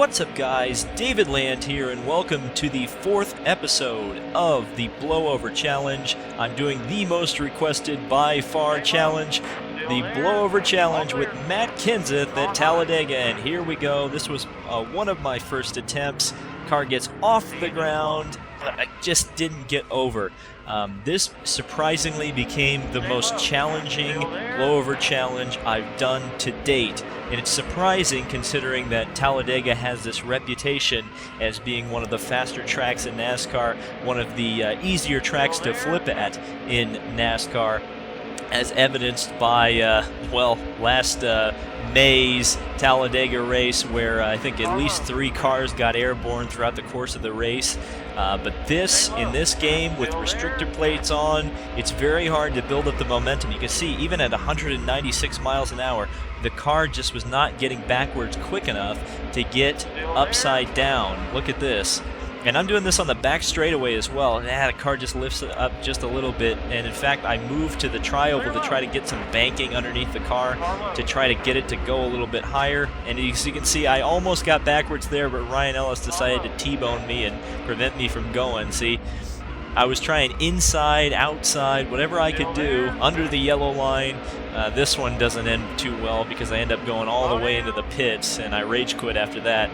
What's up, guys? David Land here, and welcome to the 4th episode of the Blowover Challenge. I'm doing the most requested by far challenge, the Blowover Challenge with Matt Kenseth at Talladega, and here we go. This was one of my first attempts. Car gets off the ground, but I just didn't get over. This surprisingly became the most challenging blowover challenge I've done to date. And it's surprising considering that Talladega has this reputation as being one of the faster tracks in NASCAR, one of the easier tracks to flip at in NASCAR, as evidenced by, last May's Talladega race, where I think at least 3 cars got airborne throughout the course of the race. But in this game, with restrictor plates on, it's very hard to build up the momentum. You can see, even at 196 miles an hour, the car just was not getting backwards quick enough to get upside down. Look at this. And I'm doing this on the back straightaway as well. The car just lifts it up just a little bit. And in fact, I moved to the tri-oval to try to get some banking underneath the car to try to get it to go a little bit higher. And as you can see, I almost got backwards there, but Ryan Ellis decided to T-bone me and prevent me from going. See, I was trying inside, outside, whatever I could do under the yellow line. This one doesn't end too well because I end up going all the way into the pits, and I rage quit after that.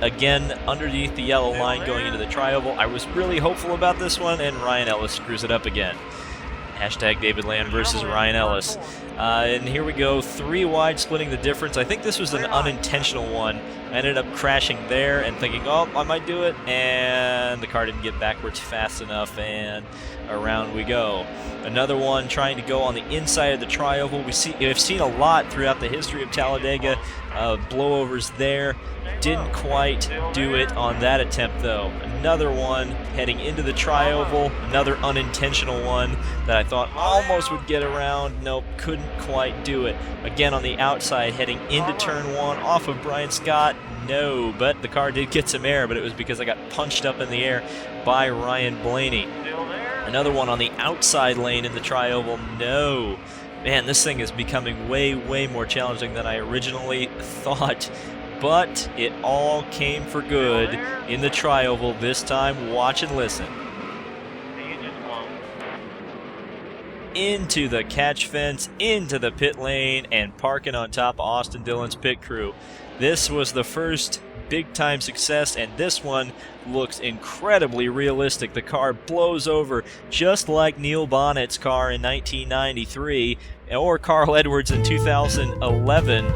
Again, underneath the yellow line going into the tri-oval. I was really hopeful about this one, and Ryan Ellis screws it up again. Hashtag David Land versus Ryan Ellis. And here we go, 3 wide splitting the difference. I think this was an unintentional one. I ended up crashing there and thinking, oh, I might do it, and the car didn't get backwards fast enough, and around we go. Another one trying to go on the inside of the tri-oval. We've seen a lot throughout the history of Talladega, blowovers there. Didn't quite do it on that attempt, though. Another one heading into the tri-oval, another unintentional one that I thought almost would get around. Nope, couldn't quite do it. Again on the outside, heading into turn 1 off of Brian Scott. No, but the car did get some air, but it was because I got punched up in the air by Ryan Blaney. Another one on the outside lane in the tri-oval. No. Man, this thing is becoming way, way more challenging than I originally thought. But it all came for good in the tri-oval this time. Watch and listen. Into the catch fence, into the pit lane, and parking on top of Austin Dillon's pit crew. This was the first big-time success, and this one looks incredibly realistic. The car blows over just like Neil Bonnett's car in 1993, or Carl Edwards in 2011.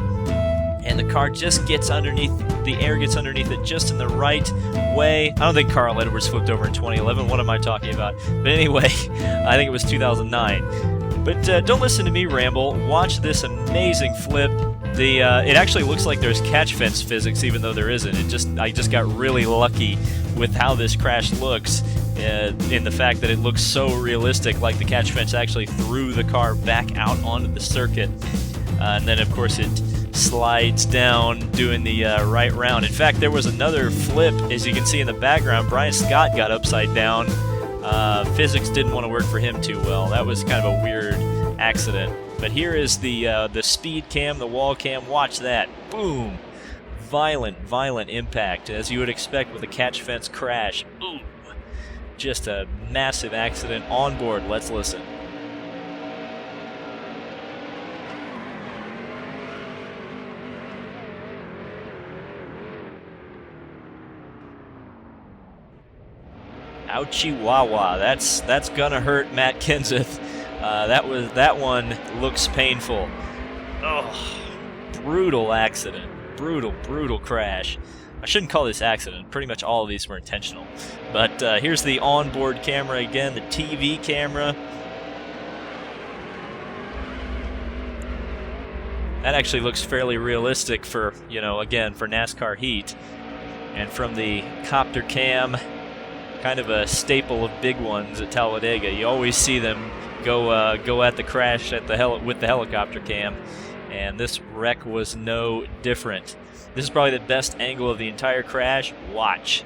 And the car just gets underneath, the air gets underneath it just in the right way. I don't think Carl Edwards flipped over in 2011. What am I talking about? But anyway, I think it was 2009. But don't listen to me ramble. Watch this amazing flip. It actually looks like there's catch fence physics, even though there isn't. I just got really lucky with how this crash looks, in the fact that it looks so realistic, like the catch fence actually threw the car back out onto the circuit. And then, of course, it slides down doing the right round. In fact, there was another flip, as you can see in the background. Brian Scott got upside down. Physics didn't want to work for him too well. That was kind of a weird accident. But here is the speed cam, the wall cam. Watch that. Boom. Violent impact, as you would expect with a catch fence crash. Boom. Just a massive accident on board. Let's listen. Ouchie wawa, that's gonna hurt Matt Kenseth. That one looks painful. Oh, brutal accident, brutal crash. I shouldn't call this accident. Pretty much all of these were intentional. But here's the onboard camera again, the TV camera. That actually looks fairly realistic for, again, for NASCAR Heat. And from the copter cam, kind of a staple of big ones at Talladega. You always see them go at the crash with the helicopter cam, and this wreck was no different. This is probably the best angle of the entire crash. Watch.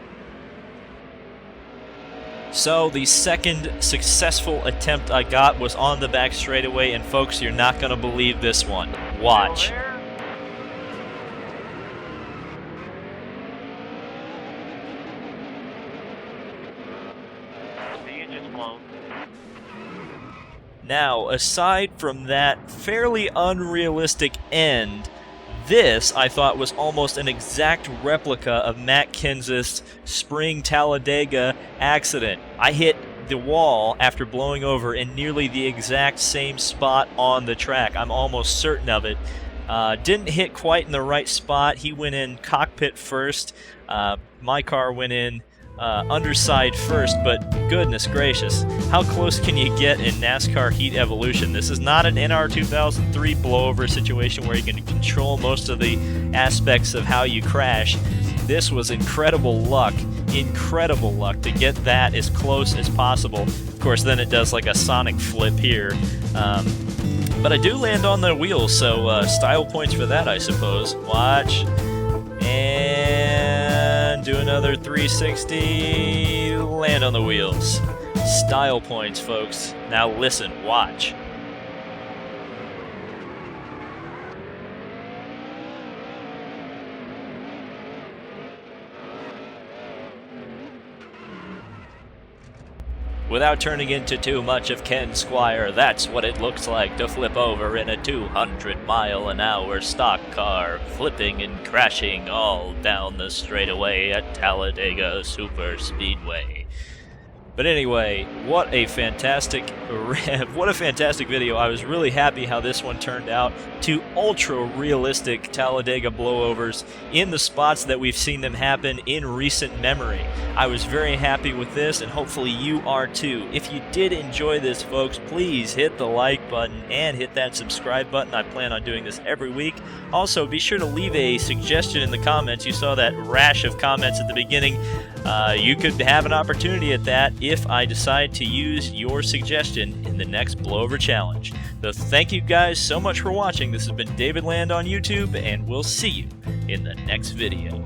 So the second successful attempt I got was on the back straightaway, and folks, you're not going to believe this one. Watch. Now, aside from that fairly unrealistic end, this, I thought, was almost an exact replica of Matt Kenseth's spring Talladega accident. I hit the wall after blowing over in nearly the exact same spot on the track. I'm almost certain of it. Didn't hit quite in the right spot. He went in cockpit first. My car went in underside first, but goodness gracious, how close can you get in NASCAR Heat Evolution? This is not an NR 2003 blowover situation where you can control most of the aspects of how you crash. This was incredible luck to get that as close as possible. Of course, then it does like a sonic flip here. But I do land on the wheels, so style points for that, I suppose. Watch. And do another 360, land on the wheels. Style points, folks. Now listen, watch. Without turning into too much of Ken Squire, that's what it looks like to flip over in a 200-mile-an-hour stock car, flipping and crashing all down the straightaway at Talladega Superspeedway. But anyway, what a fantastic video. I was really happy how this one turned out. 2 ultra-realistic Talladega blowovers in the spots that we've seen them happen in recent memory. I was very happy with this, and hopefully you are too. If you did enjoy this, folks, please hit the like button and hit that subscribe button. I plan on doing this every week. Also, be sure to leave a suggestion in the comments. You saw that rash of comments at the beginning. You could have an opportunity at that if I decide to use your suggestion in the next blowover challenge. So thank you guys so much for watching. This has been David Land on YouTube, and we'll see you in the next video.